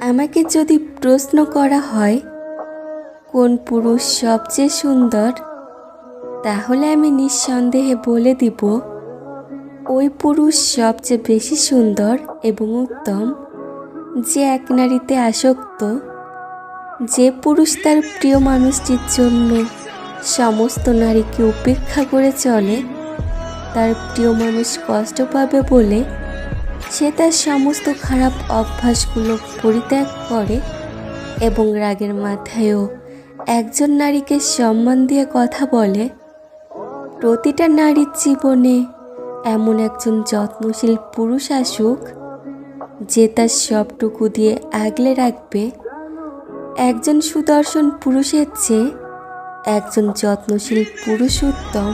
আমাকে যদি প্রশ্ন করা হয় কোন পুরুষ সবচেয়ে সুন্দর, তাহলে আমি নিঃসন্দেহে বলে দিব ওই পুরুষ সবচেয়ে বেশি সুন্দর এবং উত্তম যে এক নারীতে আসক্ত, যে পুরুষ তার প্রিয় মানুষটির জন্য সমস্ত নারীকে উপেক্ষা করে চলে, তার প্রিয় মানুষ কষ্ট পাবে বলে সে তার সমস্ত খারাপ অভ্যাসগুলো পরিত্যাগ করে এবং রাগের মাথায়ও একজন নারীকে সম্মান দিয়ে কথা বলে। প্রতিটা নারীর জীবনে এমন একজন যত্নশীল পুরুষ আসুক যে তার সবটুকু দিয়ে আগলে রাখবে। একজন সুদর্শন পুরুষের চেয়ে একজন যত্নশীল পুরুষ উত্তম।